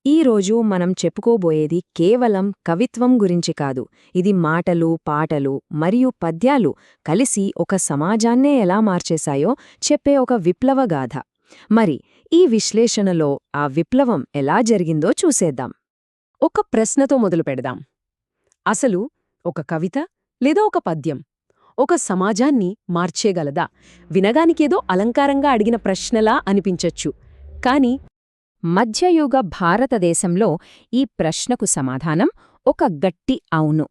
ఈరోజు మనం చెప్పుకోబోయేది కేవలం కవిత్వం గురించి కాదు. ఇది మాటలు, పాటలు మరియు పద్యాలు కలిసి ఒక సమాజాన్నే ఎలా మార్చేశాయో చెప్పే ఒక విప్లవగాథ. మరి ఈ విశ్లేషణలో ఆ విప్లవం ఎలా జరిగిందో చూసేద్దాం. ఒక ప్రశ్నతో మొదలుపెడదాం. అసలు ఒక కవిత లేదా ఒక పద్యం ఒక సమాజాన్ని మార్చేగలదా? వినగానికేదో అలంకారంగా అడిగిన ప్రశ్నలా అనిపించొచ్చు. కాని మధ్యయుగ భారతదేశంలో ఈ ప్రశ్నకు సమాధానం ఒక గట్టి అవును.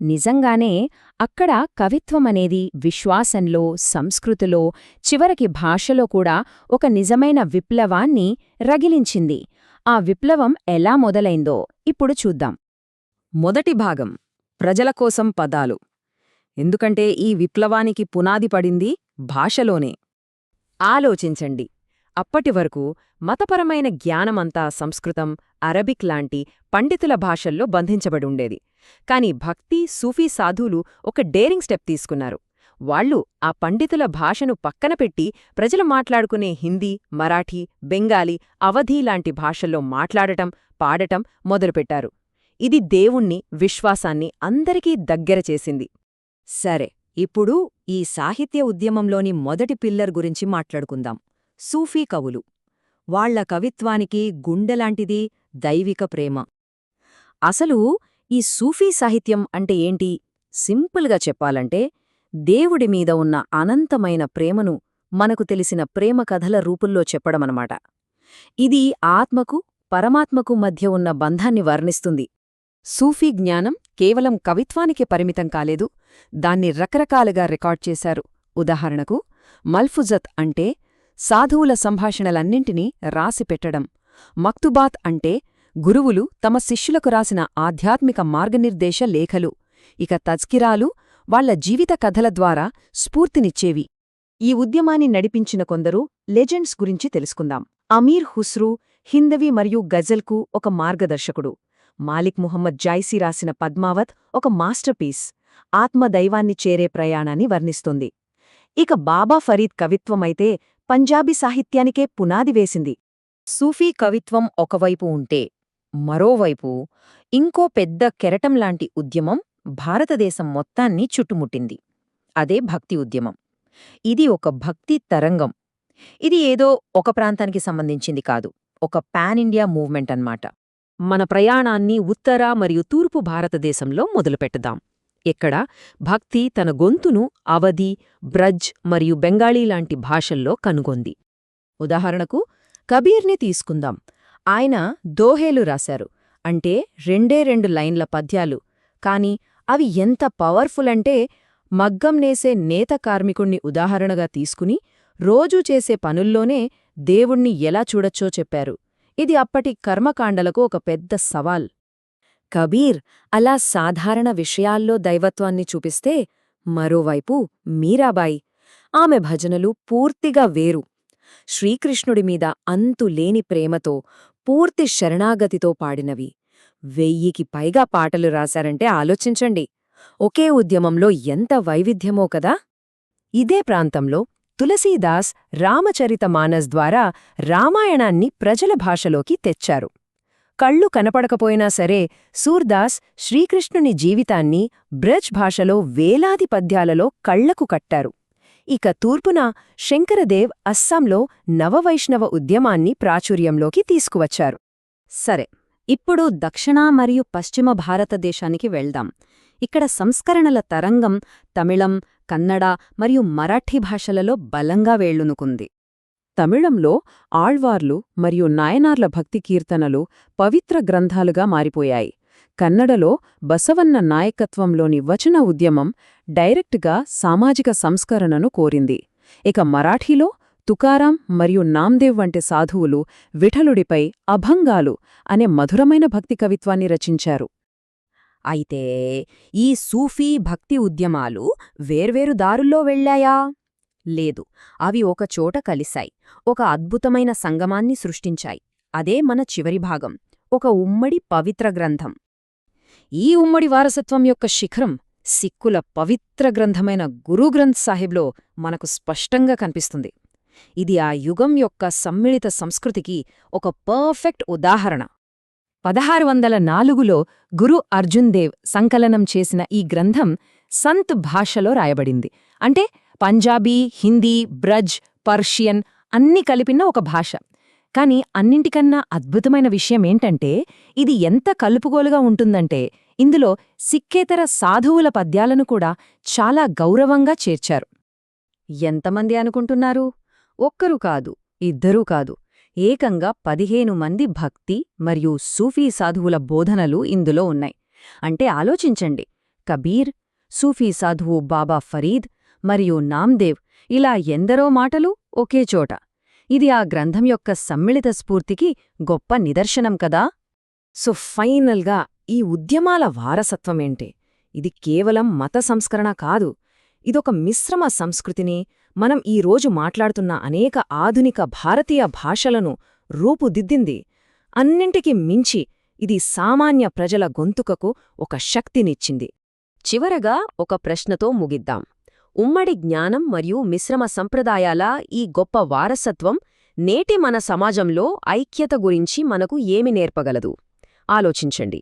నిజంగానే అక్కడ కవిత్వమనేది విశ్వాసంలో, సంస్కృతిలో, చివరికి భాషలో కూడా ఒక నిజమైన విప్లవాన్ని రగిలించింది. ఆ విప్లవం ఎలా మొదలైందో ఇప్పుడు చూద్దాం. మొదటి భాగం ప్రజల కోసం పదాలు. ఎందుకంటే ఈ విప్లవానికి పునాది పడింది భాషలోనే. ఆలోచించండి, అప్పటివరకు మతపరమైన జ్ఞానమంతా సంస్కృతం, అరబిక్ లాంటి పండితుల భాషల్లో బంధించబడుండేది. కాని భక్తి, సూఫీ సాధువులు ఒక డేరింగ్ స్టెప్ తీసుకున్నారు. వాళ్లు ఆ పండితుల భాషను పక్కనపెట్టి ప్రజలు మాట్లాడుకునే హిందీ, మరాఠీ, బెంగాలీ, అవధీ లాంటి భాషల్లో మాట్లాడటం, పాడటం మొదలుపెట్టారు. ఇది దేవుణ్ణి, విశ్వాసాన్ని అందరికీ దగ్గర చేసింది. సరే, ఇప్పుడు ఈ సాహిత్య ఉద్యమంలోని మొదటి పిల్లర్ గురించి మాట్లాడుకుందాం. సూఫీ కవులు. వాళ్ల కవిత్వానికి గుండెలాంటిది దైవిక ప్రేమ. అసలు ఈ సూఫీ సాహిత్యం అంటే ఏంటి? సింపుల్గా చెప్పాలంటే దేవుడిమీద ఉన్న అనంతమైన ప్రేమను మనకు తెలిసిన ప్రేమ కథల రూపుల్లో చెప్పడమనమాట. ఇది ఆత్మకు, పరమాత్మకు మధ్య ఉన్న బంధాన్ని వర్ణిస్తుంది. సూఫీ జ్ఞానం కేవలం కవిత్వానికే పరిమితం కాలేదు, దాన్ని రకరకాలుగా రికార్డ్ చేశారు. ఉదాహరణకు మల్ఫుజత్ అంటే సాధువుల సంభాషణలన్నింటినీ రాసిపెట్టడం, మక్తుబాత్ అంటే గురువులు తమ శిష్యులకు రాసిన ఆధ్యాత్మిక మార్గనిర్దేశ లేఖలు, ఇక తజ్కిరాలు వాళ్ల జీవిత కథల ద్వారా స్ఫూర్తినిచ్చేవి. ఈ ఉద్యమాన్ని నడిపించిన కొందరు లెజెండ్స్ గురించి తెలుసుకుందాం. అమీర్ ఖుస్రూ హిందవీ మరియు గజల్కు ఒక మార్గదర్శకుడు. మాలిక్ ముహమ్మద్ జైసీ రాసిన పద్మావత్ ఒక మాస్టర్పీస్, ఆత్మదైవాన్ని చేరే ప్రయాణాన్ని వర్ణిస్తుంది. ఇక బాబా ఫరీద్ కవిత్వమైతే పంజాబీ సాహిత్యానికే పునాది వేసింది. సూఫీ కవిత్వం ఒకవైపు ఉంటే, మరోవైపు ఇంకో పెద్ద కెరటంలాంటి ఉద్యమం భారతదేశం మొత్తాన్ని చుట్టుముట్టింది. అదే భక్తి ఉద్యమం. ఇది ఒక భక్తి తరంగం. ఇది ఏదో ఒక ప్రాంతానికి సంబంధించింది కాదు, ఒక పాన్ ఇండియా మూవ్మెంట్ అన్నమాట. మన ప్రయాణాన్ని ఉత్తర మరియు తూర్పు భారతదేశంలో మొదలుపెట్టుదాం. ఎక్కడ భక్తి తన గొంతును అవధి, బ్రజ్ మరియు బెంగాళీ లాంటి భాషల్లో కనుగొంది. ఉదాహరణకు కబీర్ని తీసుకుందాం. ఆయన దోహేలు రాశారు, అంటే 2 లైన్ల పద్యాలు. కాని అవి ఎంత పవర్ఫుల్ అంటే మగ్గం నేసే నేత కార్మికుణ్ణి ఉదాహరణగా తీసుకుని రోజూ చేసే పనుల్లోనే దేవుణ్ణి ఎలా చూడచ్చో చెప్పారు. ఇది అప్పటి కర్మకాండలకు ఒక పెద్ద సవాల్. కబీర్ అలా సాధారణ విషయాల్లో దైవత్వాన్ని చూపిస్తే, మరోవైపు మీరాబాయి, ఆమె భజనలు పూర్తిగా వేరు. శ్రీకృష్ణుడిమీద అంతులేని ప్రేమతో, పూర్తి శరణాగతితో పాడినవి. 1000కి పైగా పాటలు రాశారంటే ఆలోచించండి. ఒకే ఉద్యమంలో ఎంత వైవిధ్యమో కదా. ఇదే ప్రాంతంలో తులసీదాస్ రామచరితమానస్ ద్వారా రామాయణాన్ని ప్రజల భాషలోకి తెచ్చారు. కళ్ళు కనపడకపోయినా సరే సూర్దాస్ శ్రీకృష్ణుని జీవితాన్ని బ్రజ్ భాషలో వేలాది పద్యాలలో కళ్లకు కట్టారు. ఇక తూర్పున శంకరదేవ్ అస్సాంలో నవవైష్ణవ ఉద్యమాన్ని ప్రాచుర్యంలోకి తీసుకువచ్చారు. సరే, ఇప్పుడు దక్షిణ మరియు పశ్చిమ భారతదేశానికి వెళ్దాం. ఇక్కడ సంస్కరణల తరంగం తమిళం, కన్నడ మరియు మరాఠీ భాషలలో బలంగా వేళ్లునుకుంది. తమిళంలో ఆళ్వార్లు మరియు నాయనార్ల భక్తి కీర్తనలు పవిత్ర గ్రంథాలుగా మారిపోయాయి. కన్నడలో బసవన్న నాయకత్వంలోని వచన ఉద్యమం డైరెక్ట్గా సామాజిక సంస్కరణను కోరింది. ఇక మరాఠీలో తుకారాం మరియు నామ్దేవ్ వంటి సాధువులు విఠలుడిపై అభంగాలు అనే మధురమైన భక్తి కవిత్వాన్ని రచించారు. అయితే ఈ సూఫీ భక్తి ఉద్యమాలు వేర్వేరు దారుల్లో వెళ్లాయా? లేదు, అవి ఒకచోట కలిశాయి, ఒక అద్భుతమైన సంగమాన్ని సృష్టించాయి. అదే మన చివరి భాగం, ఒక ఉమ్మడి పవిత్ర గ్రంథం. ఈ ఉమ్మడి వారసత్వం యొక్క శిఖరం సిక్కుల పవిత్ర గ్రంథమైన గురు గ్రంథ్ సాహిబ్లో మనకు స్పష్టంగా కనిపిస్తుంది. ఇది ఆ యుగం యొక్క సమ్మిళిత సంస్కృతికి ఒక పర్ఫెక్ట్ ఉదాహరణ. 1604లో గురు అర్జున్ దేవ్ సంకలనం చేసిన ఈ గ్రంథం సంత్ భాషలో రాయబడింది. అంటే పంజాబీ, హిందీ, బ్రజ్, పర్షియన్ అన్నీ కలిపిన ఒక భాష. కాని అన్నింటికన్నా అద్భుతమైన విషయమేంటంటే ఇది ఎంత కలుపుగోలుగా ఉంటుందంటే ఇందులో సిక్కేతర సాధువుల పద్యాలను కూడా చాలా గౌరవంగా చేర్చారు. ఎంతమంది అనుకుంటున్నారు? ఒక్కరు కాదు, ఇద్దరూ కాదు, ఏకంగా 15 మంది భక్తి మరియు సూఫీ సాధువుల బోధనలు ఇందులో ఉన్నాయి. అంటే ఆలోచించండి, కబీర్, సూఫీ సాధువు బాబా ఫరీద్ మరియు నామ్దేవ్, ఇలా ఎందరో మాటలు ఒకే చోట. ఇది ఆ గ్రంథం యొక్క సమ్మిళిత స్ఫూర్తికి గొప్ప నిదర్శనం కదా. సో ఫైనల్గా ఈ ఉద్యమాల వారసత్వమేంటే? ఇది కేవలం మత సంస్కరణ కాదు, ఇదొక మిశ్రమ సంస్కృతిని, మనం ఈ రోజు మాట్లాడుతున్న అనేక ఆధునిక భారతీయ భాషలను రూపుదిద్దింది. అన్నింటికి మించి ఇది సామాన్య ప్రజల గొంతుకకు ఒక శక్తినిచ్చింది. చివరగా ఒక ప్రశ్నతో ముగిద్దాం. ఉమ్మడి జ్ఞానం మరియు మిశ్రమ సంప్రదాయాల ఈ గొప్ప వారసత్వం నేటి మన సమాజంలో ఐక్యత గురించి మనకు ఏమి నేర్పగలదు? ఆలోచించండి.